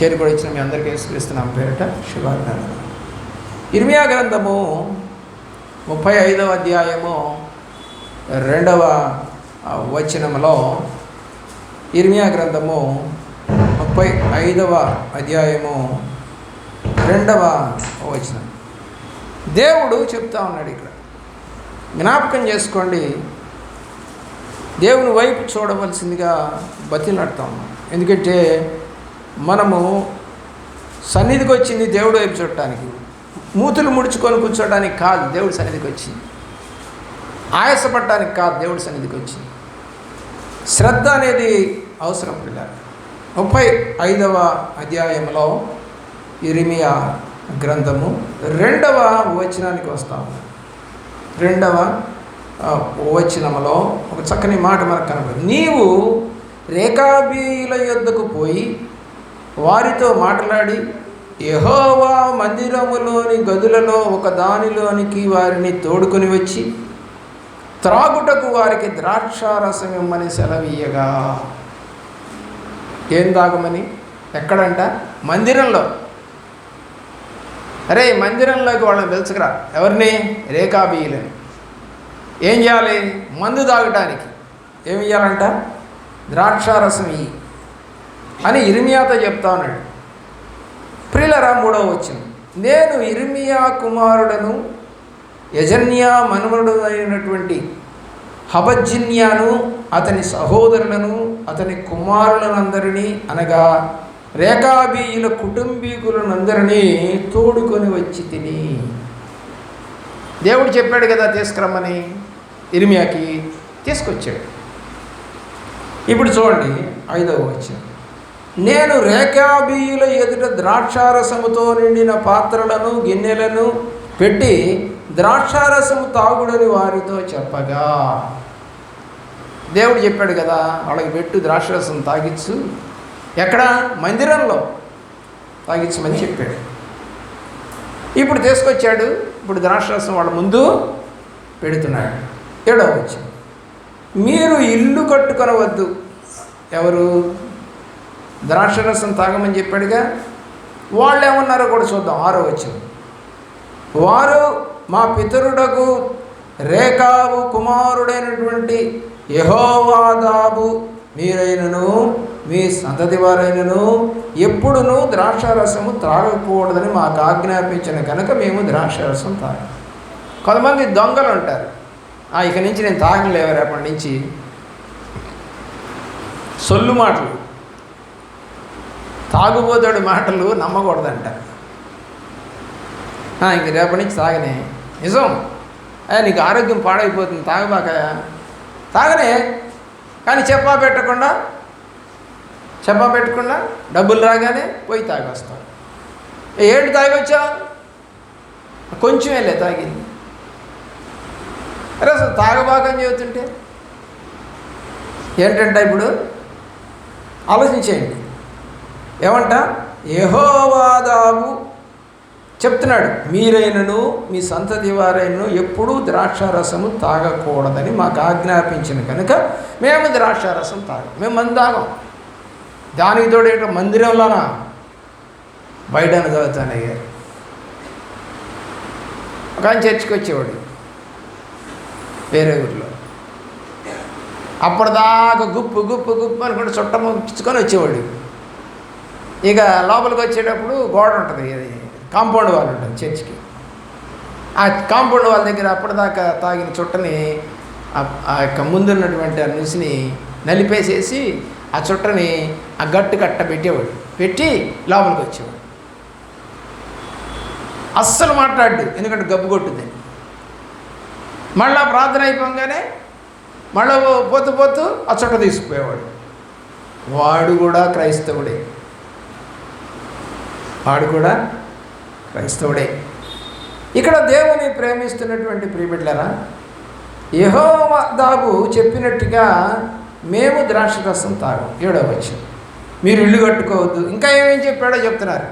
చేరుకొని వచ్చిన మీ అందరికీ యేసుక్రీస్తున్నాం పేరిట శుభాకాంక్షలు. ఇర్మియా గ్రంథము 35వ అధ్యాయము 2వ వచనములో, ఇర్మియా గ్రంథము 35వ అధ్యాయము 2వ వచనం దేవుడు చెప్తా ఉన్నాడు. ఇక్కడ జ్ఞాపకం చేసుకోండి, దేవుని వైపు చూడవలసిందిగా బతిలాడుతా ఉన్నాం. ఎందుకంటే మనము సన్నిధికి వచ్చింది దేవుడు వైపు చూడటానికి, మూతులు ముడుచుకొని కూర్చోడానికి కాదు. దేవుడి సన్నిధికి వచ్చింది ఆయాసపడటానికి కాదు, దేవుడి సన్నిధికి వచ్చింది. శ్రద్ధ అనేది అవసరం. పిల్లలు 35వ అధ్యాయంలో ఇర్మియా గ్రంథము 2వ వచనానికి వస్తాము. 2వ వచనములో ఒక చక్కని మాట మనకు కనబడుతుంది. నీవు రేకాబీల యొద్దకు పోయి వారితో మాట్లాడి, యెహోవా మందిరములోని గదులలో ఒక దానిలోనికి వారిని తోడుకొని వచ్చి త్రాగుటకు వారికి ద్రాక్షారసం ఇమ్మని సెలవీయగా. ఏం తాగమని? ఎక్కడంట? మందిరంలో. అరే మందిరంలోకి వాళ్ళని పిలుచుకురా. ఎవరిని? రేకాబీయులని. ఏం చేయాలి? మందు తాగటానికి ఏమి ఇవ్వాలంట? ద్రాక్షారసం ఇయ్యి అని ఇర్మియాతో చెప్తా ఉన్నాడు. ప్రియులరా, 3వ వచనం, నేను ఇర్మియా కుమారుడను యజన్యా మనుమడు అయినటువంటి హబజ్జిన్యాను అతని సహోదరులను అతని కుమారులనందరినీ అనగా రేకాబీయుల కుటుంబీకులనందరినీ తోడుకొని వచ్చి తిని. దేవుడు చెప్పాడు కదా తీసుకురమ్మని, ఇర్మియాకి తీసుకొచ్చాడు. ఇప్పుడు చూడండి 5వ వచనం, నేను రేకాబీయుల ఎదుట ద్రాక్షారసముతో నిండిన పాత్రలను గిన్నెలను పెట్టి ద్రాక్షారసము తాగుడని వారితో చెప్పగా. దేవుడు చెప్పాడు కదా వాళ్ళకి పెట్టు, ద్రాక్షారసం తాగించు. ఎక్కడ? మందిరంలో తాగించమని చెప్పాడు. ఇప్పుడు తీసుకొచ్చాడు. ఇప్పుడు ద్రాక్షారసం వాళ్ళ ముందు పెడుతున్నాడు. 7వ వచనం, మీరు ఇల్లు కట్టుకొనవద్దు. ఎవరు? ద్రాక్షరసం తాగమని చెప్పాడుగా. వాళ్ళు ఏమన్నారో కూడా చూద్దాం. 6వ వచనం, వారు మా పితరుడకు రేకాబు కుమారుడైనటువంటి యెహోవాదాబు మీరైనను మీ సంతతి వారైనను ఎప్పుడునూ ద్రాక్షారసము త్రాగకూడదని మాకు ఆజ్ఞాపించిన కనుక మేము ద్రాక్షారసం తాగాం. కొంతమంది దొంగలు ఉంటారు, ఇక నుంచి నేను తాగలేవు, రేపటి నుంచి సొల్లు మాటలు, తాగుబోతాడు మాటలు నమ్మకూడదంట. ఇంక రేపటి నుంచి తాగనే. నిజం, నీకు ఆరోగ్యం పాడైపోతుంది, తాగబాక, తాగనే. కానీ చెప్పా పెట్టకుండా డబ్బులు రాగానే పోయి తాగొస్తావు. ఏంటి తాగొచ్చా? కొంచెం వెళ్ళే తాగింది. అరే అసలు తాగబాకని చెబుతుంటే ఏంటంట? ఇప్పుడు ఆలోచించేయండి. ఏమంట? యెహోవాదాబు చెప్తున్నాడు, మీరైనను మీ సంతతి వారైనను ఎప్పుడూ ద్రాక్షారసము తాగకూడదని మాకు ఆజ్ఞాపించిన కనుక మేము ద్రాక్షారసం తాగం. మేము మంది తాగం. దానికి తోడు మందిరంలోనా? బయట చదువుతానయ్యారు. ఒక ఆయన చర్చికి వచ్చేవాడు వేరే ఊరిలో. అప్పటిదాకా గుప్పు గుప్పు గుప్పు అనుకుంటే చుట్టముచ్చుకొని వచ్చేవాడు. ఇక లోపలికి వచ్చేటప్పుడు గోడ ఉంటుంది, అది కాంపౌండ్ వాల్ ఉంటుంది చర్చికి. ఆ కాంపౌండ్ వాళ్ళ దగ్గర అప్పటిదాకా తాగిన చుట్టని ఆ యొక్క ముందున్నటువంటి ఆ నుసిని నలిపేసేసి ఆ చుట్టని ఆ గట్టు కట్ట పెట్టేవాడు. పెట్టి లోపలికి వచ్చేవాడు. అస్సలు మాట్లాడు, ఎందుకంటే గబ్బు కొట్టుద్దని. మళ్ళా ప్రార్థన అయిపోగానే మళ్ళీ పోతూ ఆ చుట్ట తీసుకుపోయేవాడు. వాడు కూడా క్రైస్తవుడే. ఇక్కడ దేవుని ప్రేమిస్తున్నటువంటి ప్రియబిడ్డలారా, యెహోవాదాబు చెప్పినట్టుగా మేము ద్రాక్షరసం తాగం. 7వ వచనం, మీరు ఇల్లు కట్టుకోవద్దు. ఇంకా ఏమేం చెప్పాడో చెప్తున్నారు.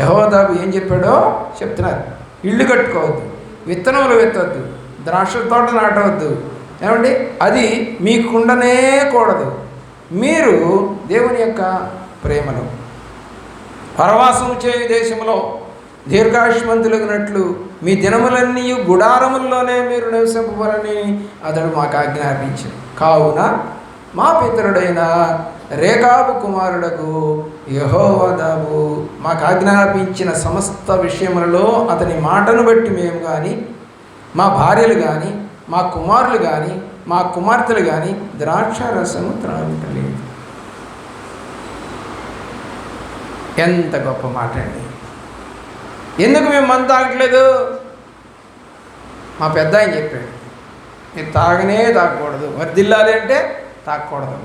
యెహోవాదాబు ఏం చెప్పాడో చెప్తున్నారు. ఇల్లు కట్టుకోవద్దు, విత్తనములు విత్తవద్దు, ద్రాక్ష తోట నాటవద్దు. ఏమండి? అది మీకుండనే కూడదు. మీరు దేవుని యొక్క ప్రేమలో. పరవాసము చేయు దేశంలో దీర్ఘాయుష్మంతులగినట్లు మీ దినములన్నీ గుడారముల్లోనే మీరు నివసింపవలని అతడు మాకు ఆజ్ఞాపించాడు. కావున మా పితరుడైన రేకాబు కుమారుడకు యెహోవాదాబు మాకు ఆజ్ఞాపించిన సమస్త విషయములలో అతని మాటను బట్టి మేము కానీ, మా భార్యలు కానీ, మా కుమారులు కానీ, మా కుమార్తెలు కానీ ద్రాక్షారసము త్రాగుటలేదు. ఎంత గొప్ప మాట అండి! ఎందుకు మేము మందు తాగట్లేదు? మా పెద్ద ఆయన చెప్పాడు, మీరు తాగకూడదు, వర్ధిల్లాలి అంటే తాగకూడదు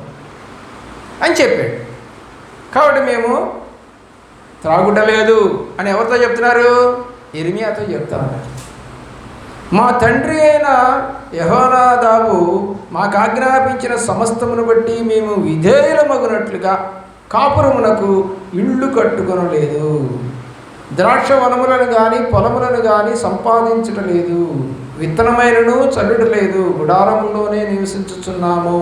అని చెప్పాడు. కాబట్టి మేము త్రాగుటలేదు అని ఎవరితో చెప్తున్నారు? ఇర్మియాతో చెప్తా ఉన్నారు. మా తండ్రి అయిన యెహోనాదాబు మాకు ఆజ్ఞాపించిన సమస్తమును బట్టి మేము విధేయులమగునట్లుగా కాపురమునకు ఇళ్ళు కట్టుకొనలేదు, ద్రాక్ష వనములను కానీ పొలములను కానీ సంపాదించటలేదు, విత్తనమైనను చల్లుటలేదు, గుడారములోనే నివసించుచున్నాము.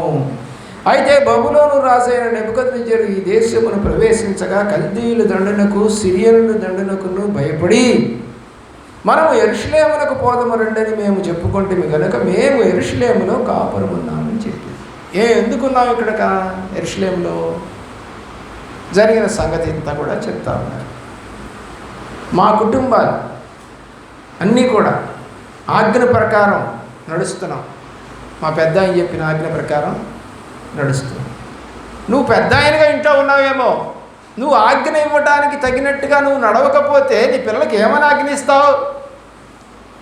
అయితే బబులోను రాజైన నెబుకద్నెజరు ఈ దేశమును ప్రవేశించగా కల్దీయుల దండునకు సిరియనుల దండునకును భయపడి మనము యెరూషలేమునకు పోదము రండని మేము చెప్పుకుంటే కనుక మేము యెరూషలేములో కాపురమున్నామని చెప్పి. ఎందుకున్నాం ఇక్కడ యెరూషలేములో? జరిగిన సంగతి ఇంతా కూడా చెప్తా ఉన్నారు. మా కుటుంబాలు అన్నీ కూడా ఆజ్ఞ ప్రకారం నడుస్తున్నాం. మా పెద్ద ఆయన చెప్పిన ఆజ్ఞ ప్రకారం నడుస్తున్నాం. నువ్వు పెద్ద ఆయనగా ఇంట్లో ఉన్నావేమో, నువ్వు ఆజ్ఞ ఇవ్వడానికి తగినట్టుగా నువ్వు నడవకపోతే నీ పిల్లలకి ఏమని ఆజ్ఞిస్తావు?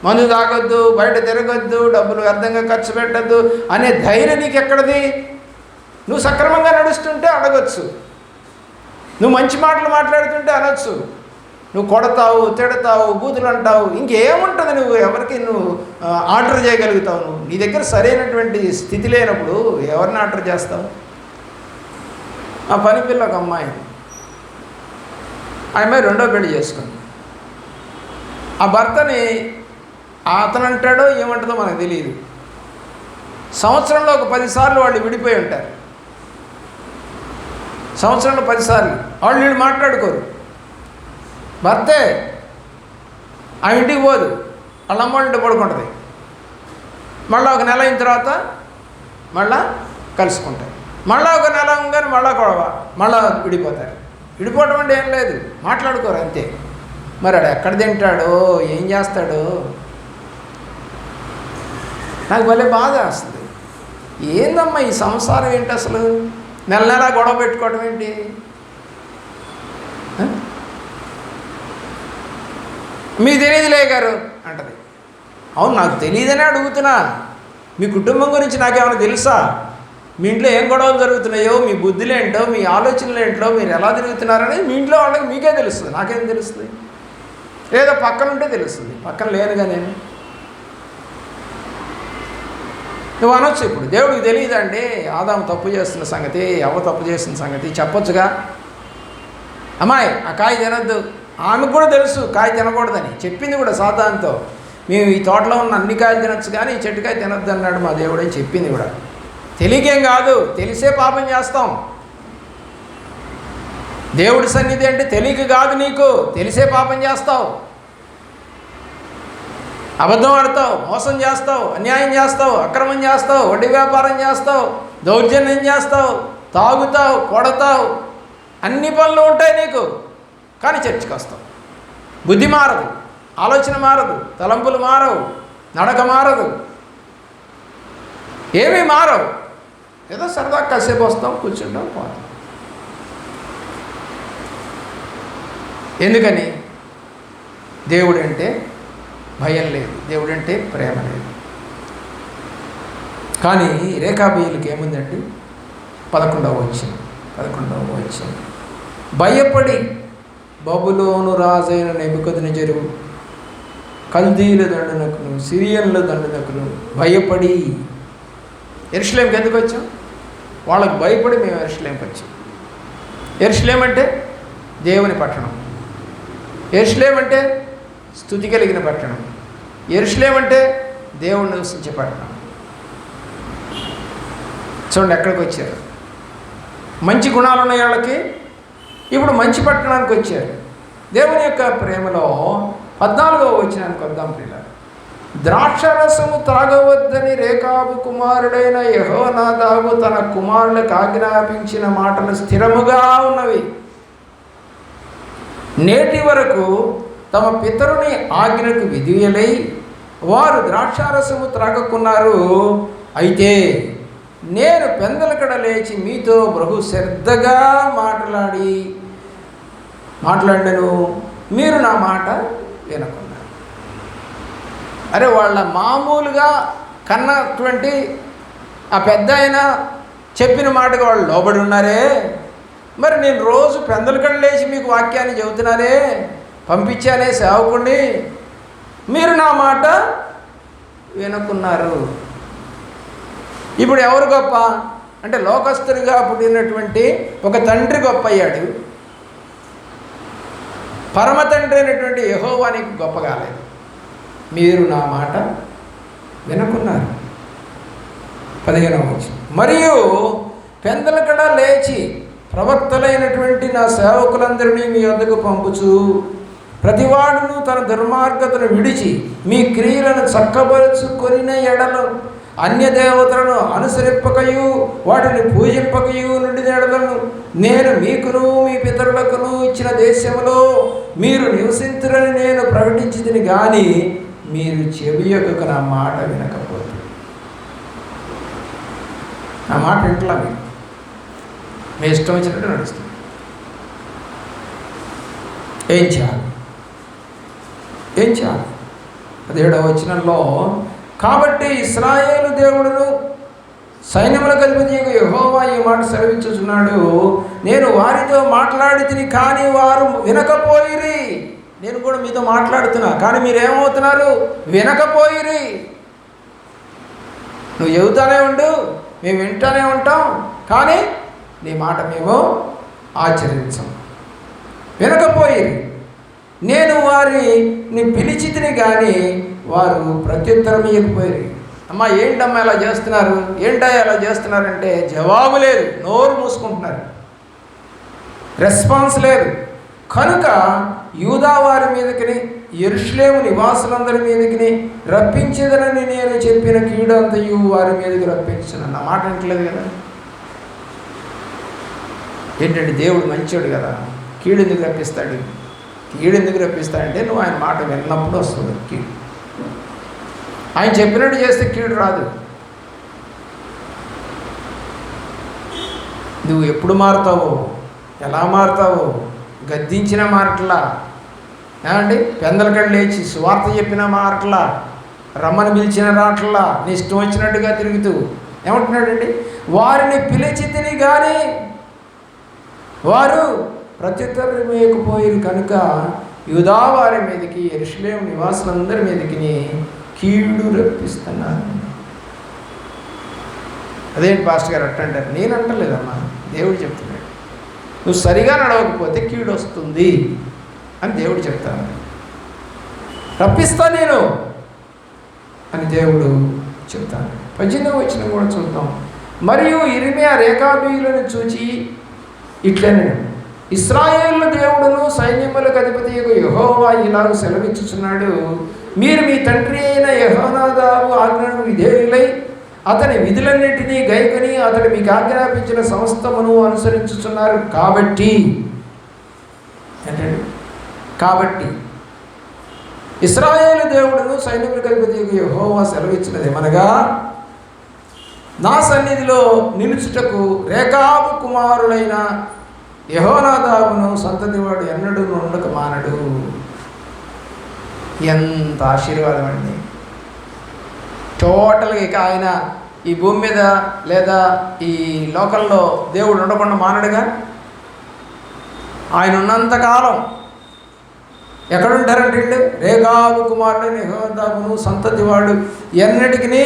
మందు తాగొద్దు, బయట తిరగొద్దు, డబ్బులు వ్యర్థంగా ఖర్చు పెట్టద్దు అనే ధైర్యం నీకు ఎక్కడది? నువ్వు సక్రమంగా నడుస్తుంటే అడగొచ్చు, నువ్వు మంచి మాటలు మాట్లాడుతుంటే అనొచ్చు, నువ్వు కొడతావు, తిడతావు, బూతులు అంటావు, ఇంకేముంటుంది? నువ్వు ఎవరికి నువ్వు ఆర్డర్ చేయగలుగుతావు? నువ్వు నీ దగ్గర సరైనటువంటి స్థితి లేనప్పుడు ఎవరిని ఆర్డర్ చేస్తావు? ఆ పని పిల్ల ఒక అమ్మాయి, ఆ అమ్మాయి రెండో పెళ్లి చేసుకుంది. ఆ భర్తని అతను అంటాడో ఏమంటుందో మనకు తెలియదు. సంవత్సరంలో ఒక 10 సార్లు వాళ్ళు విడిపోయి ఉంటారు. సంవత్సరంలో 10 సార్లు వాళ్ళు వీళ్ళు మాట్లాడుకోరు. భర్తే ఆ ఇంటికి పోదు, వాళ్ళ అమ్మ ఇంటి పడుకుంటుంది. మళ్ళీ ఒక నెల అయిన తర్వాత మళ్ళా కలుసుకుంటారు. మళ్ళీ ఒక నెల కానీ మళ్ళా గొడవ, మళ్ళా విడిపోతారు. విడిపోవడం అంటే ఏం లేదు, మాట్లాడుకోరు అంతే. మరి ఆడు ఎక్కడ తింటాడో ఏం చేస్తాడో నాకు భలే బాధ వస్తుంది. ఏందమ్మా ఈ సంసారం ఏంటి అసలు? నెల నెల గొడవ పెట్టుకోవడం ఏంటి? మీకు తెలియదులే గారు అంటది. అవును, నాకు తెలియదనే అడుగుతున్నా. మీ కుటుంబం గురించి నాకేమైనా తెలుసా? మీ ఇంట్లో ఏం గొడవలు జరుగుతున్నాయో, మీ బుద్ధులు ఏంటో, మీ ఆలోచనలు ఏంటో, మీరు ఎలా తిరుగుతున్నారనేది మీ ఇంట్లో వాళ్ళకి మీకే తెలుస్తుంది, నాకేం తెలుస్తుంది? ఏదో పక్కన ఉంటే తెలుస్తుంది, పక్కన లేనుగా నేను. నువ్వు అనొచ్చు, ఇప్పుడు దేవుడికి తెలియదండి ఆదాము తప్పు చేస్తున్న సంగతి, అవ్వ తప్పు చేస్తున్న సంగతి చెప్పొచ్చుగా. అమ్మాయి ఆ కాయ తినద్దు, ఆమెకు కూడా తెలుసు కాయ తినకూడదని, చెప్పింది కూడా సాతానుతో. మేము ఈ తోటలో ఉన్న అన్ని కాయలు తినొచ్చు కానీ ఈ చెట్టుకాయ తినొద్దు అన్నాడు మా దేవుడు అని చెప్పింది కూడా. తెలియకేం కాదు, తెలిసే పాపం చేస్తాం. దేవుడి సన్నిధి అంటే తెలియక కాదు, నీకు తెలిసే పాపం చేస్తావు. అబద్ధం ఆడతావు, మోసం చేస్తావు, అన్యాయం చేస్తావు, అక్రమం చేస్తావు, వడ్డీ వ్యాపారం చేస్తావు, దౌర్జన్యం చేస్తావు, తాగుతావు, కొడతావు, అన్ని పనులు ఉంటాయి నీకు. కానీ చర్చికి వస్తావు. బుద్ధి మారదు, ఆలోచన మారదు, తలంపులు మారవు, నడక మారదు, ఏమీ మారవు. ఏదో సరదా కాసేపు వస్తాం, కూర్చుంటాం, పోతాం. ఎందుకని? దేవుడంటే భయం లేదు, దేవుడంటే ప్రేమ లేదు. కానీ రేఖాబీయులకి ఏముందండి? 11వ వచనం, భయపడి బబులోను రాజైన నెబుకద్నెజరు కల్దీయుల దండనకును సిరియన్ల దండనకును భయపడి. యెరూషలేంకి ఎందుకు వచ్చాం? వాళ్ళకు భయపడి మేము యెరూషలేంకి వచ్చాం. యెరూషలేం అంటే దేవుని పట్టణం, యెరూషలేం అంటే స్తుతి కలిగిన పట్టణం, యెరూషలేం అంటే దేవుడు నివసించే పట్టణం. చూడండి ఎక్కడికి వచ్చారు. మంచి గుణాలు ఉన్న వాళ్ళకి ఇప్పుడు మంచి పట్టణానికి వచ్చారు. దేవుని యొక్క ప్రేమలో 14వ వచనానికి వద్దాం పిల్లలు. ద్రాక్షరసము త్రాగవద్దని రేకాబు కుమారుడైన యెహోనాదాబు తన కుమారులకు ఆజ్ఞాపించిన మాటలు స్థిరముగా ఉన్నవి. నేటి వరకు తమ పితరుని ఆజ్ఞకు విధేయులై వారు ద్రాక్షారసము త్రాగకున్నారు. అయితే నేను పెందలకడ లేచి మీతో బహు శ్రద్ధగా మాట్లాడను, మీరు నా మాట వినకున్నారు. అరే, వాళ్ళ మామూలుగా కన్నటువంటి ఆ పెద్ద ఆయన చెప్పిన మాటగా వాళ్ళు లోబడి ఉన్నారే, మరి నేను రోజు పెందలకడ లేచి మీకు వాక్యాన్ని చెబుతున్నానే, పంపించానే సేవకుణ్ణి, మీరు నా మాట వినకున్నారు. ఇప్పుడు ఎవరు గొప్ప అంటే లోకస్తుడిగా పుట్టినటువంటి ఒక తండ్రి గొప్ప అయ్యాడు. పరమ తండ్రి అయినటువంటి యెహోవానికి గొప్ప కాలేదు. మీరు నా మాట వినకున్నారు. 15వ వచనం. మరియు పెందలకడ లేచి ప్రవక్తలైనటువంటి నా సేవకులందరినీ మీ వద్దకు పంపుచు ప్రతివాడును తన దుర్మార్గతను విడిచి మీ క్రియలను చక్కబరుచుకొనిన ఎడలు అన్య దేవతలను అనుసరింపకయు వాటిని పూజింపకయు నుండి ఎడలను నేను మీకును మీ పితరులకును ఇచ్చిన దేశంలో మీరు నివసింతురని నేను ప్రకటించితిని గాని మీరు చెవియొక్కకు నా మాట వినకపోతే. నా మాట వింటలా, మీ ఇష్టం వచ్చినట్టు నడుస్తుంది. ఏం చేయాలి? 17వ వచనంలో, కాబట్టి ఇశ్రాయేలు దేవుడును సైన్యములకు అధిపతి యెహోవా ఈ మాట సెలవిచ్చుచున్నాడు, నేను వారితో మాట్లాడి తిని కానీ వారు వినకపోయిరి. నేను కూడా మీతో మాట్లాడుతున్నా కానీ మీరేమవుతున్నారు? వినకపోయిరి. నువ్వు చెబుతానే ఉండు, మేము వింటానే ఉంటాం, కానీ నీ మాట మేము ఆచరించం. వినకపోయిరి. నేను వారిని పిలిచితిని కానీ వారు ప్రత్యుత్తరం ఇవ్వకపోయారు. అమ్మా ఏంటమ్మా ఇలా చేస్తున్నారు, ఏంటయ్యా ఇలా చేస్తున్నారంటే జవాబు లేదు, నోరు మూసుకుంటున్నారు, రెస్పాన్స్ లేదు. కనుక యూదా వారి మీదకి యెరూషలేము నివాసులందరి మీదకి రప్పించేదనని నేను చెప్పిన కీడు అంతయు వారి మీదకి రప్పించను. నా మాట వింటలేదు కదా. ఏంటంటే దేవుడు మంచోడు కదా, కీడు ఎందుకు రప్పిస్తాడు? కీడు ఎందుకు రప్పిస్తాడంటే నువ్వు ఆయన మాట విన్నప్పుడు వస్తుంది కీడు. ఆయన చెప్పినట్టు చేస్తే కీడు రాదు. నువ్వు ఎప్పుడు మారుతావో, ఎలా మారుతావో, గద్దించిన మారట్లా, ఏమండి పెందలకడ లేచి సువార్త చెప్పిన మారట్లా, రమ్మని పిలిచిన రాట్లా, నీ ఇష్టం వచ్చినట్టుగా తిరుగుతూ ఏమంటున్నాడండి, వారిని పిలిచి తిని కానీ వారు ప్రత్యుత్తరం వేయకపోయారు. కనుక యూదా వారి మీదకి యెరూషలేము నివాసులందరి మీదకి కీడు రప్పిస్తున్నారు. అదేంటి పాస్టర్ గారు అట్టంటారు? నేను అంటలేదమ్మా, దేవుడు చెప్తున్నాడు. నువ్వు సరిగా నడవకపోతే కీడు వస్తుంది అని దేవుడు చెప్తాను. రప్పిస్తా నేను అని దేవుడు చెప్తాను. 18వ వచనం కూడా చూద్దాం. మరియు ఇర్మియా రేకాబీయులను చూచి ఇట్లనే, ఇశ్రాయేలు దేవుడును సైన్యములకు అధిపతి యెహోవా ఇలాగ సెలవిచ్చుచున్నాడు, మీరు మీ తండ్రి అయిన యెహోనాదాబు ఆజ్ఞకు విధేయులై అతని విధులన్నింటినీ గైకొని అతడు మీకు ఆజ్ఞాపించిన సమస్తమును అనుసరించుచున్నారు. కాబట్టి ఇశ్రాయేలు దేవుడును సైన్యములకు అధిపతి యెహోవా సెలవిచ్చినదేమనగా, నా సన్నిధిలో నిలుచుటకు రేకాబు కుమారులైన యెహోనాదాబును సంతతివాడు ఎన్నడూ ఉండక మానడు. ఎంత ఆశీర్వాదం అండి! టోటల్గా ఇక ఆయన ఈ భూమి మీద లేదా ఈ లోకల్లో దేవుడు ఉండకుండా మానడుగా. ఆయన ఉన్నంతకాలం ఎక్కడుంటారంటే వీళ్ళు రేకాబు కుమారుడైన యెహోనాదాబును సంతతివాడు ఎన్నటికి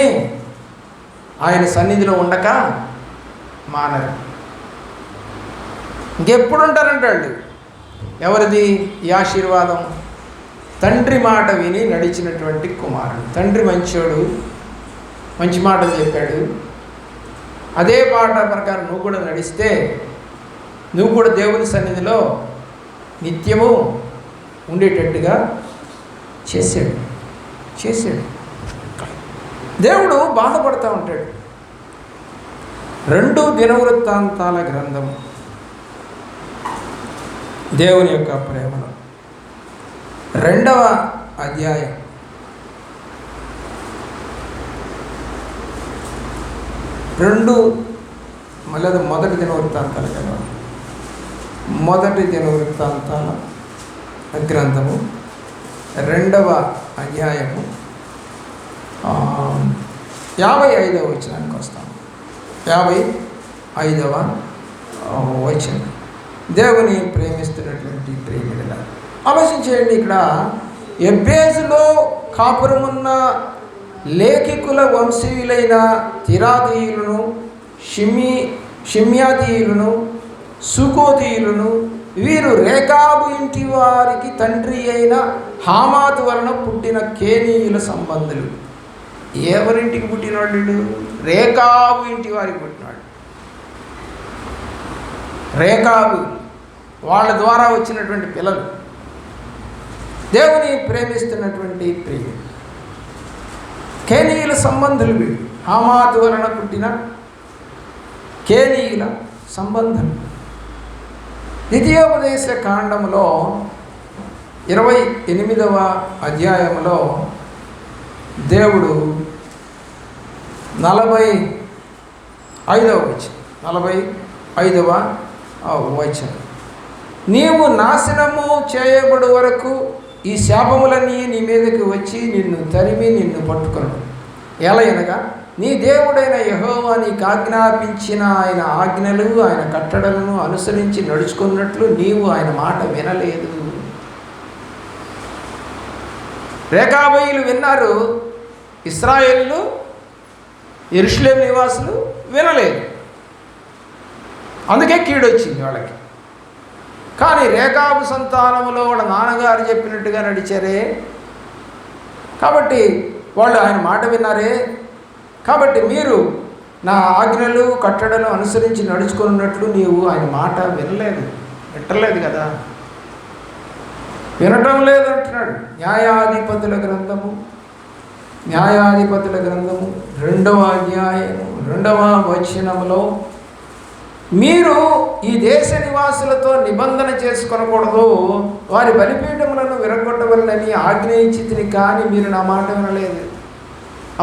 ఆయన సన్నిధిలో ఉండక మానరు. ఇంకెప్పుడు ఉంటారంటే వాళ్ళు. ఎవరిది ఈ ఆశీర్వాదం? తండ్రి మాట విని నడిచినటువంటి కుమారుడు. తండ్రి మంచోడు, మంచి మాటలు చెప్పాడు, అదే మాట ప్రకారం నువ్వు కూడా నడిస్తే నువ్వు కూడా దేవుని సన్నిధిలో నిత్యము ఉండేటట్టుగా చేశాడు. దేవుడు బాధపడుతూ ఉంటాడు. 2 దినవృత్తాంతాల గ్రంథం దేవుని యొక్క ప్రేమలో 2వ అధ్యాయం 2 మళ్ళీ అది మొదటి దినవృత్తాంతాల కదా, మొదటి దినవృత్తాంతాల గ్రంథము 2వ అధ్యాయము 55వ వచనానికి వస్తాము. 55వ వచనం. దేవుని ప్రేమిస్తున్నటువంటి ప్రేమికుల ఆలోచించేయండి. ఇక్కడ ఎబ్బేజులో కాపురమున్న లేఖికుల వంశీయులైన తిరాదీయులను, షిమ్యాతీయులను, సుకోతీయులను, వీరు రేకాబు ఇంటి వారికి తండ్రి అయిన హామాతు వలన పుట్టిన కేనీయుల సంబంధులు. ఎవరింటికి పుట్టినవాడు? రేకాబు ఇంటి వారికి పుట్టినాడు. రేకాబు వాళ్ళ ద్వారా వచ్చినటువంటి పిల్లలు. దేవుని ప్రేమిస్తున్నటువంటి ప్రియులు కేనీయుల సంబంధులు. వీళ్ళు హామాతు వలన పుట్టిన కేనీయుల సంబంధం. ద్వితీయోపదేశ కాండములో 28వ అధ్యాయంలో దేవుడు 45వ వచనం, నీవు నాశనము చేయబడు వరకు ఈ శాపములన్నీ నీ మీదకి వచ్చి నిన్ను తరిమి నిన్ను పట్టుకొను. ఎలయనగా నీ దేవుడైన యెహోవా నీకు ఆజ్ఞాపించిన ఆయన ఆజ్ఞలు ఆయన కట్టడలను అనుసరించి నడుచుకున్నట్లు నీవు ఆయన మాట వినలేదు. రేకాబీయులు విన్నారు, ఇశ్రాయేలు యెరూషలేము నివాసులు వినలేదు. అందుకే కీడొచ్చింది వాళ్ళకి. కానీ రేకాబు సంతానములో వాళ్ళ నాన్నగారు చెప్పినట్టుగా నడిచారే, కాబట్టి వాళ్ళు ఆయన మాట విన్నారే, కాబట్టి మీరు నా ఆజ్ఞలు కట్టడలు అనుసరించి నడుచుకున్నట్లు నీవు ఆయన మాట వినలేదు కదా, వినటం లేదు అంటున్నాడు. న్యాయాధిపతుల గ్రంథము 2వ అధ్యాయము 2వ వచనములో, మీరు ఈ దేశ నివాసులతో నిబంధన చేసుకొనకూడదు, వారి బలిపీఠములను విరగొట్టవలనని ఆజ్ఞ ఇచ్చితిని, కానీ మీరు నా మాట వినలేదు.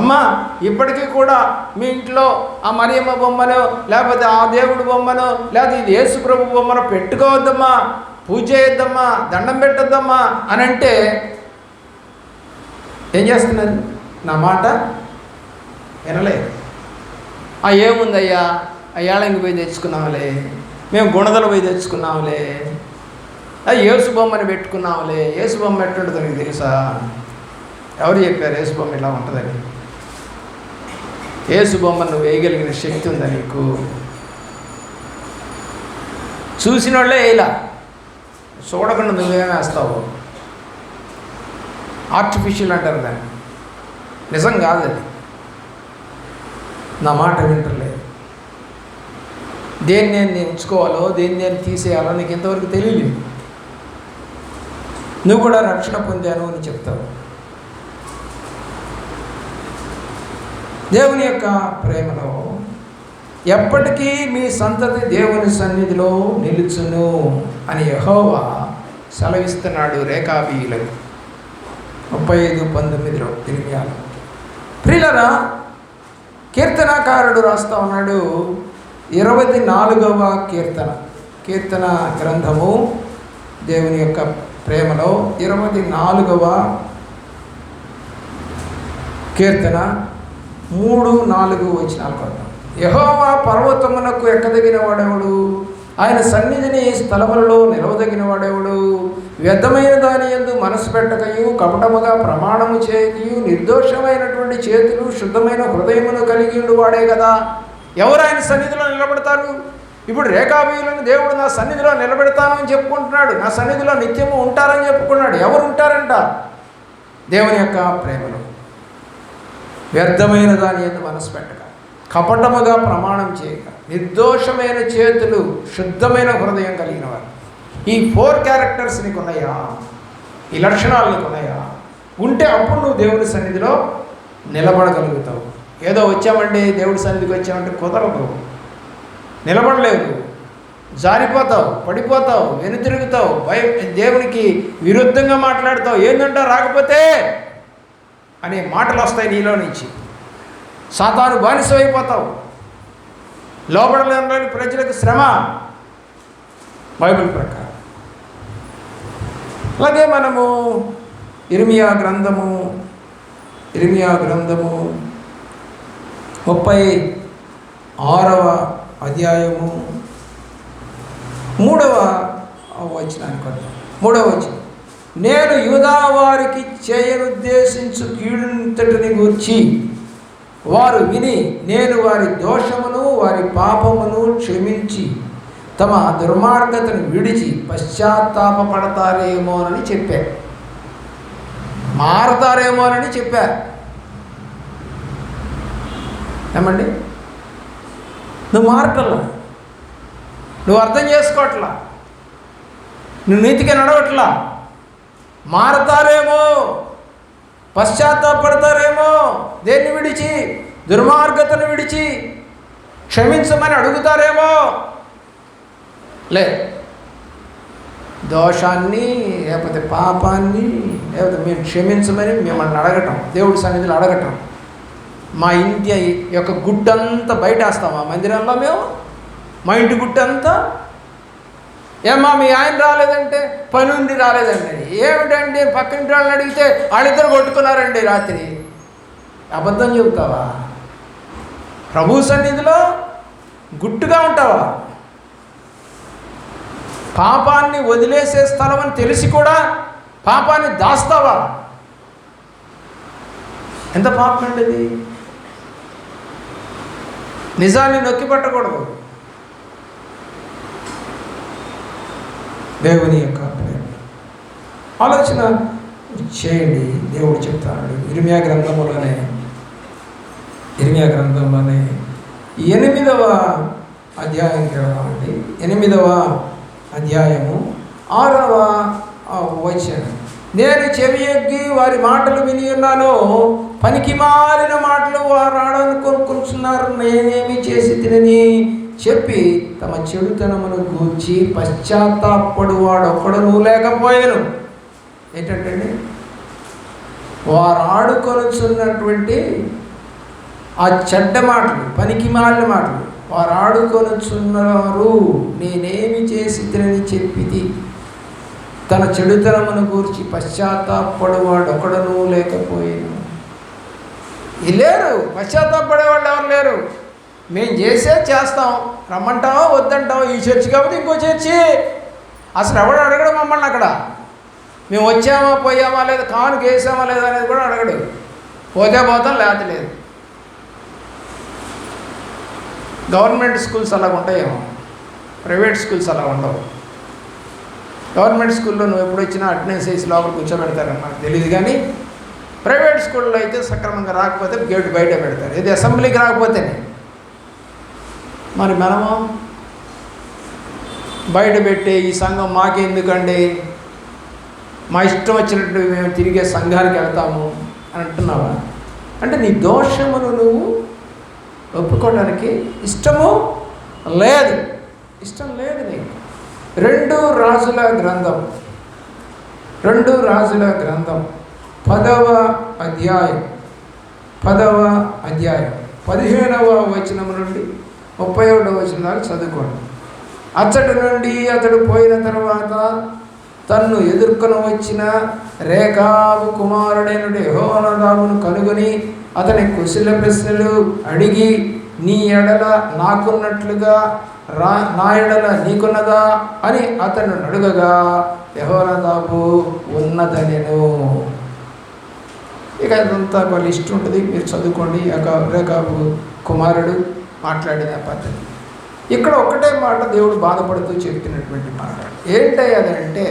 అమ్మా, ఇప్పటికీ కూడా మీ ఇంట్లో ఆ మరియమ్మ బొమ్మను, లేకపోతే ఆ దేవుడు బొమ్మను, లేకపోతే ఇది యేసు ప్రభు బొమ్మను పెట్టుకోవద్దమ్మా, పూజ చేయొద్దమ్మా, దండం పెట్టొద్దమ్మా అని అంటే ఏం చేస్తున్నారు? నా మాట వినలేదు. ఏముందయ్యా, ఏళంగి పోయి తెచ్చుకున్నాంలే, మేము గుణదలు పోయి తెచ్చుకున్నాంలే, యేసు బొమ్మని పెట్టుకున్నాంలే. యేసు బొమ్మ ఎట్టుంటుందో నీకు తెలుసా? ఎవరు చెప్పారు యేసు బొమ్మ ఇలా ఉంటుందని? యేసు బొమ్మ నువ్వు వేయగలిగిన శక్తి ఉందా నీకు? చూసిన వాళ్ళే ఇలా చూడకుండా నువ్వేమే వేస్తావు. ఆర్టిఫిషియల్ అంటారు దాన్ని, నిజం కాదు అది. నా మాట వింటలేదు. దేన్ని నేను ఎంచుకోవాలో, దేన్ని నేను తీసేయాలో నీకు ఇంతవరకు తెలియలేదు. నువ్వు కూడా రక్షణ పొందాను అని చెప్తావు. దేవుని యొక్క ప్రేమలో ఎప్పటికీ మీ సంతతి దేవుని సన్నిధిలో నిలుచును అని యెహోవా సెలవిస్తున్నాడు రేకాబీయులకు. 35:19 తిరిగాను. ప్రియులరా, కీర్తనాకారుడు రాస్తా ఉన్నాడు. 24వ కీర్తన గ్రంథము దేవుని యొక్క ప్రేమలో 24వ కీర్తన 3-4 వచనాలు కొడతాం. యెహోవా పర్వతమునకు ఎక్కదగిన వాడెవడు? ఆయన సన్నిధిని స్థలములలో నిలవదగిన వాడెవడు? వ్యర్థమైన దాని యందు మనసు పెట్టకయు, కపటముగా ప్రమాణము చేయకయు, నిర్దోషమైనటువంటి చేతులు, శుద్ధమైన హృదయమును కలిగి ఉండు వాడే కదా. ఎవరు ఆయన సన్నిధిలో నిలబడతారు? ఇప్పుడు రేకాబీయులను దేవుడు నా సన్నిధిలో నిలబెడతాను అని చెప్పుకుంటున్నాడు. నా సన్నిధిలో నిత్యము ఉంటారని చెప్పుకున్నాడు. ఎవరు ఉంటారంట? దేవుని యొక్క ప్రేమలో వ్యర్థమైన దాని యందు మనసు పెట్టక, కపటముగా ప్రమాణం చేయక, నిర్దోషమైన చేతులు, శుద్ధమైన హృదయం కలిగిన వారు. ఈ 4 క్యారెక్టర్స్ నీకు ఉన్నాయా? ఈ లక్షణాలు నీకు ఉన్నాయా? ఉంటే అప్పుడు నువ్వు దేవుడి సన్నిధిలో నిలబడగలుగుతావు. ఏదో వచ్చామండి దేవుడి సన్నిధికి వచ్చామంటే కుదరదు, నిలబడలేవు, జారిపోతావు, పడిపోతావు, వెనుతిరుగుతావు, దేవునికి విరుద్ధంగా మాట్లాడతావు. ఏంటంటే రాకపోతే అనే మాటలు వస్తాయి నీలో నుంచి. సాతాను బానిసమైపోతావు. లోబడలేని ప్రజలకు శ్రమ బైబిల్ ప్రకారం. అలాగే మనము ఇర్మియా గ్రంథము 36వ అధ్యాయము 3వ వచనానికి వద్దాం. 3వ వచనం, నేను యూదా వారికి చేయనుద్దేశించు కీడుంతటిని గూర్చి వారు విని నేను వారి దోషమును వారి పాపమును క్షమించి తమ దుర్మార్గతను విడిచి పశ్చాత్తాపపడతారేమోనని చెప్పారు, మారతారేమోనని చెప్పారు. ఏమండి, నువ్వు మారటల్లా, నువ్వు అర్థం చేసుకోవట్లా, నువ్వు నీతిగా నడవట్లా. మారతారేమో, పశ్చాత్తాపడతారేమో. దేన్ని విడిచి? దుర్మార్గతను విడిచి క్షమించమని అడుగుతారేమో. లేదు, దోషాన్ని లేకపోతే పాపాన్ని లేకపోతే మేము క్షమించమని మిమ్మల్ని అడగటం, దేవుడి సన్నిధిలో అడగటం. మా ఇంటి యొక్క గుట్టంతా బయట వేస్తాం ఆ మందిరంలో మేము, మా ఇంటి గుట్టంతా. ఏమా మీ ఆయన రాలేదంటే పని ఉండి రాలేదండి. ఏమిటండి పక్కింటి వాళ్ళని అడిగితే వాళ్ళిద్దరు కొట్టుకున్నారండి రాత్రి. అబద్ధం చెబుతావా? ప్రభు సన్నిధిలో గుట్టుగా ఉంటావా? పాపాన్ని వదిలేసే స్థలం అని తెలిసి కూడా పాపాన్ని దాస్తావా? ఎంత పాపం అండి ఇది! నిజాన్ని నొక్కి పట్టకూడదు. దేవుని యొక్క ఆలోచన చేయండి. దేవుడు చెప్తాడు ఇర్మియా గ్రంథంలోనే 8వ అధ్యాయంకి వెళ్దామండి. 8వ అధ్యాయము 6వ వచనం, నేను చెవియొగ్గి వారి మాటలు విని ఉన్నాను, పనికి మాలిన మాటలు వారు ఆడనుకొనుకుంటున్నారు, నేనేమి చేసి తినని చెప్పి తమ చెడుతనమును గూర్చి పశ్చాత్తాపడు వాడొక్కడనూ లేకపోయాను. ఏంటంటే వారు ఆడుకొనుచున్నటువంటి ఆ చెడ్డ మాటలు, పనికి మాలిన మాటలు వారు ఆడుకొనుచున్నారు, నేనేమి చేసి తినని చెప్పిది. తన చెడుతనమును గూర్చి పశ్చాత్తాపడు వాడొక్కడనూ లేకపోయాను. లేరు, పశ్చాత్తాపడేవాళ్ళు ఎవరు లేరు. మేము చేస్తాం, రమ్మంటామో వద్దంటామో. ఈ చర్చి కాబట్టి ఇంకో చర్చి. అసలు ఎవడు అడగడు మమ్మల్ని అక్కడ. మేము వచ్చామా పోయామా లేదా, కానుక వేసామా లేదా అనేది కూడా అడగడు. పోతే పోతాం, లేకపోతే లేదు. గవర్నమెంట్ స్కూల్స్ అలా ఉంటాయేమో, ప్రైవేట్ స్కూల్స్ అలా ఉండవు. గవర్నమెంట్ స్కూల్లో నువ్వు ఎప్పుడు వచ్చినా అటెండెన్స్ వేసి లోపల కూర్చోబెడతారని నాకు తెలియదు. కానీ ప్రైవేట్ స్కూల్లో అయితే సక్రమంగా రాకపోతే గేట్ బయట పెడతారు. ఇది అసెంబ్లీకి రాకపోతేనే. మరి మనము బయట పెట్టే ఈ సంఘం మాకెందుకండి, మా ఇష్టం వచ్చినట్టు మేము తిరిగే సంఘానికి వెళ్తాము అని అంటున్నావా? అంటే నీ దోషమును నువ్వు ఒప్పుకోవడానికి ఇష్టం లేదు నీకు. 2 రాజుల గ్రంథం 10వ అధ్యాయం 15వ వచనం నుండి 31వ వచనం దాకా చదువుకోండి. అచ్చటి నుండి అతడు పోయిన తర్వాత తన్ను ఎదుర్కొని వచ్చిన రేకాబు కుమారుడైన యెహోనాదాబును కనుగొని అతని కుశల ప్రశ్నలు అడిగి, నీ ఎడల నాకున్నట్లుగా నా ఎడల నీకున్నదా అని అతను అడుగగా యెహోనాదాబు ఉన్నదనెను. ఇక అదంతా ఒక లిస్ట్ ఉంటుంది, మీరు చదువుకోండి. రేకాబు కుమారుడు మాట్లాడిన పద్ధతి. ఇక్కడ ఒకటే మాట దేవుడు బాధపడుతూ చెప్తున్నటువంటి మాట ఏంటి అదంటే,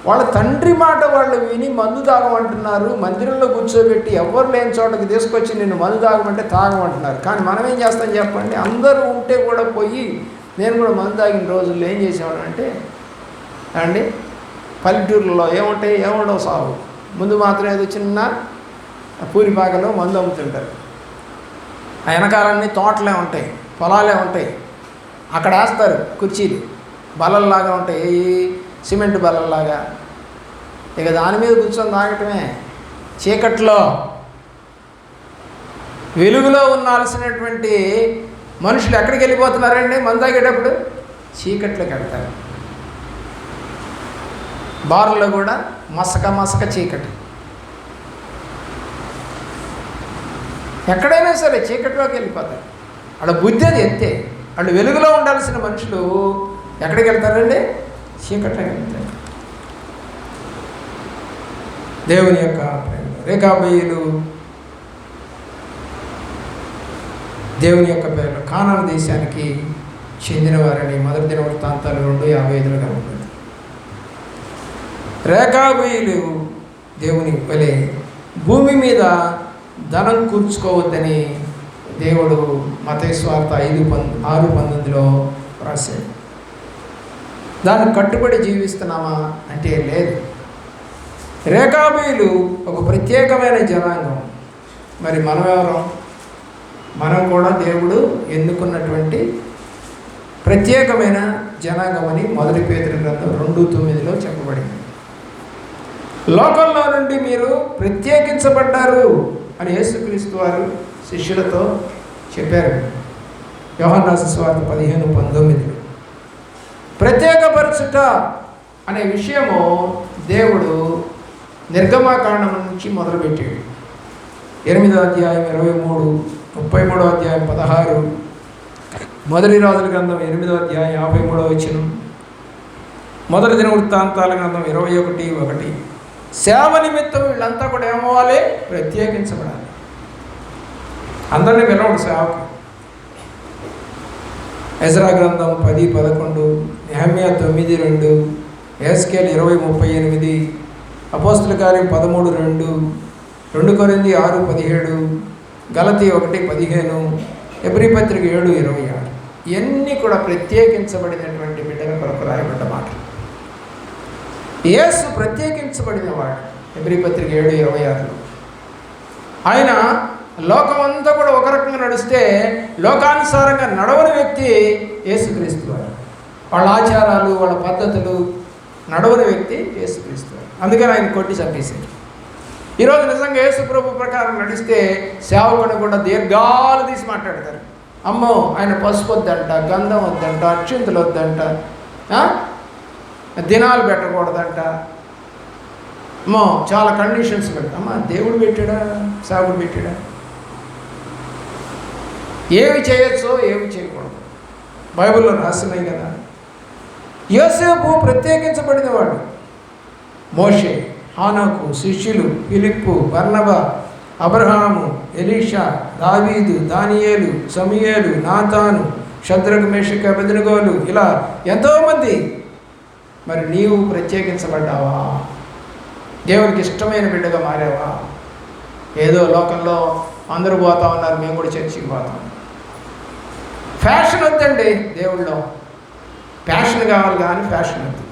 వాళ్ళ తండ్రి మాట వాళ్ళు విని మందు తాగమంటున్నారు. మందిరంలో కూర్చోబెట్టి ఎవరు లేని చోటకి తీసుకొచ్చి నిన్ను మందు తాగమంటే తాగమంటున్నారు. కానీ మనం ఏం చేస్తాం చెప్పండి? అందరూ ఉంటే కూడా పోయి, నేను కూడా మందు తాగిన రోజుల్లో ఏం చేసేవాడు అంటే అండి, పల్లెటూరులో ఏముండవు సాగు. ముందు మాత్రం ఏదో చిన్న పూరిపాకలో మందు అమ్ముతుంటారు. ఆ వెనకాలన్నీ తోటలే ఉంటాయి, పొలాలే ఉంటాయి. అక్కడ వేస్తారు కుర్చీలు, బల్లల్లాగా ఉంటాయి, సిమెంట్ బల్లల్లాగా. ఇక దాని మీద కూర్చొని తాగటమే. చీకట్లో వెలుగులో ఉండాల్సినటువంటి మనుషులు ఎక్కడికి వెళ్ళిపోతున్నారండి? మందు తాగేటప్పుడు చీకట్లోకి వెళ్తారు. బార్లో కూడా మసక చీకటి. ఎక్కడైనా సరే చీకటిలోకి వెళ్ళిపోతారు. వాళ్ళ బుద్ధి అది ఎత్తే. వాళ్ళు వెలుగులో ఉండాల్సిన మనుషులు ఎక్కడికి వెళ్తారండి? చీకట్లోకి వెళ్తారు. దేవుని యొక్క రేఖాబీయులు దేవుని యొక్క పేరు కానాను దేశానికి చెందినవారని మొదటి దినవృత్తాంతాలు 2:55 ఉంటుంది. రేఖాబీయులు దేవుని వలె భూమి మీద ధనం కూర్చుకోవద్దని దేవుడు మత్తయి సువార్త 5:6-19 రాశాడు. దాన్ని కట్టుబడి జీవిస్తున్నామా అంటే లేదు. రేఖాబీయులు ఒక ప్రత్యేకమైన జనాంగం. మరి మనం ఎవరం? మనం కూడా దేవుడు ఎన్నుకున్నటువంటి ప్రత్యేకమైన జనాంగం అని మొదటి పేతురు గ్రంథం 2:9 చెప్పబడింది. లోకంలో నుండి మీరు ప్రత్యేకించబడ్డారు అని యేసుక్రీస్తు వారు శిష్యులతో చెప్పారు. యోహాను రాసిన సువార్త 15:19. ప్రత్యేకపరచుట అనే విషయము దేవుడు నిర్గమాకాండం నుంచి మొదలుపెట్టాడు. 8వ అధ్యాయం 23, 33వ అధ్యాయం 16, మొదటి రాజుల గ్రంథం 8వ అధ్యాయం 53వ వచనం, మొదటి దినవృత్తాంతాల గ్రంథం 21:1. సేవ నిమిత్తం వీళ్ళంతా కూడా ఏమవ్వాలి? ప్రత్యేకించబడాలి. అందరినీ పిలవడు సేవకు. ఎజ్రా గ్రంథం 10:11, నెహెమ్యా 9:2, ఎహెజ్కేలు 20:38, అపోస్తల కార్యం 13:2, 2 కొరింథీ 6:17, గలతీ 1:15, హెబ్రీ పత్రిక 7:26. ఇవన్నీ కూడా ప్రత్యేకించబడినటువంటి బిడ్డల కొరకు రాయబడ్డ మాట. యేసు ప్రత్యేకించబడినవాడు. హెబ్రీ పత్రిక 7:26. ఆయన లోకమంతా కూడా ఒక రకంగా నడిస్తే లోకానుసారంగా నడవని వ్యక్తి యేసుక్రీస్తు వారు. వాళ్ళ ఆచారాలు, వాళ్ళ పద్ధతులు నడవని వ్యక్తి యేసుక్రీస్తు వారు. అందుకని ఆయన కొట్టి చంపేశారు. ఈరోజు నిజంగా యేసు ప్రభు ప్రకారం నడిస్తే సేవకుని కూడా దీర్ఘాలు తీసి మాట్లాడతారు. అమ్మో ఆయన పసుపు వద్దంట, గంధం వద్దంట, అక్షింతలు వద్దంట, దినాలు పెట్టకూడదంట, అమ్మో చాలా కండిషన్స్ పెడతా. అమ్మా దేవుడు పెట్టాడా? సేవకుడు పెట్టాడా? ఏమి చేయొచ్చో ఏమి చేయకూడదు బైబిల్లో రాసినాయి కదా. యోసేపు ప్రత్యేకించబడినవాడు. మోషే, హానోకు, శిష్యులు, ఫిలిప్పు, బర్నబా, అబ్రహాము, ఎలీషా, దావీదు, దానియేలు, సమూయేలు, నాతాను, షద్రకు, మేషకు, అబేద్నెగోలు, ఇలా ఎంతోమంది. మరి నీవు ప్రత్యేకించబడ్డావా? దేవునికి ఇష్టమైన బిడ్డగా మారావా? ఏదో లోకంలో అందరూ పోతా ఉన్నారు, మేము కూడా చర్చికి పోతాం. ఫ్యాషన్ వద్దండి దేవుళ్ళో. ప్యాషన్ కావాలి కానీ ఫ్యాషన్ వద్దు.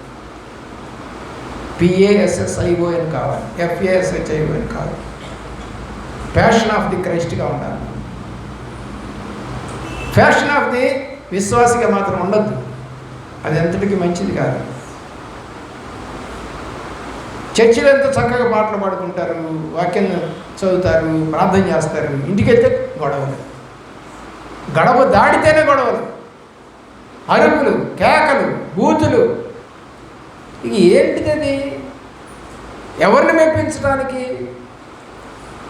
PASSION కావాలి, FASHION కావాలి. ప్యాషన్ ఆఫ్ ది క్రైస్ట్గా ఉండాలి. ఫ్యాషన్ ఆఫ్ ది విశ్వాసిగా మాత్రం ఉండద్దు. అది ఎంతటికి మంచిది కాదు. చర్చిలో ఎంతో చక్కగా పాటలు పాడుకుంటారు, వాక్యం చదువుతారు, ప్రార్థన చేస్తారు. ఇంటికి వెళ్తే గొడవలు, గడప దాడితేనే గొడవలు, అరుపులు, కేకలు, బూతులు. ఇక ఏంటిది అది? ఎవరిని మెప్పించడానికి?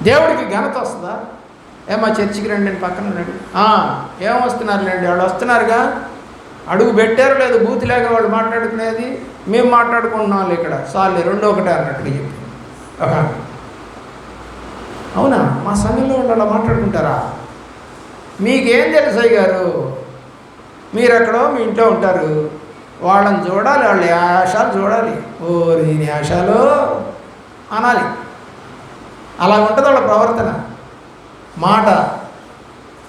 దేవుడికి ఘనత వస్తుందా? ఏమా చర్చికి రండి అని పక్కన రండి. ఏం వస్తున్నారులేండి, వాళ్ళు వస్తున్నారుగా, అడుగు పెట్టారు లేదు, బూతులేక వాళ్ళు మాట్లాడుకునేది, మేము మాట్లాడుకుంటున్నాం ఇక్కడ, సార్లే 2 ఒకటే అన్నట్టుగా చెప్పి. అవునా? మా సంఘంలో వాళ్ళు అలా మాట్లాడుకుంటారా? మీకేం తెలుసు అయ్య గారు? మీరు ఎక్కడో మీ ఇంట్లో ఉంటారు, వాళ్ళని చూడాలి, వాళ్ళ యాషాలు చూడాలి. ఓ దీని యాషాలు అనాలి. అలా ఉంటుంది వాళ్ళ ప్రవర్తన, మాట.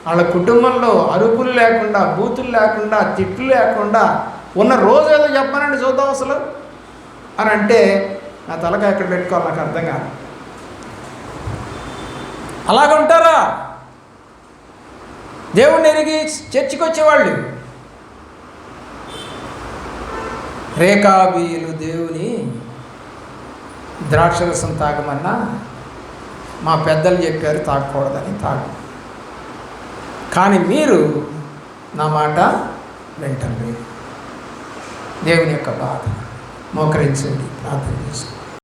వాళ్ళ కుటుంబంలో అరుపులు లేకుండా, బూతులు లేకుండా, తిట్లు లేకుండా ఉన్న రోజు ఏదో చెప్పానండి చూద్దాం అసలు అని అంటే నా తలకాయ ఎక్కడ పెట్టుకోవాలి నాకు అర్థం కాదు. అలాగుంటారా దేవుణ్ణి ఎరిగి చర్చికి వచ్చేవాళ్ళు? రేకాబీయులు దేవుని ద్రాక్షరసం తాగమన్నా మా పెద్దలు చెప్పారు తాగకూడదని తాగు. కానీ మీరు నా మాట వింటలేదు. దేవుని యొక్క బాధ. మోకరించండి, ప్రార్థన చేసి.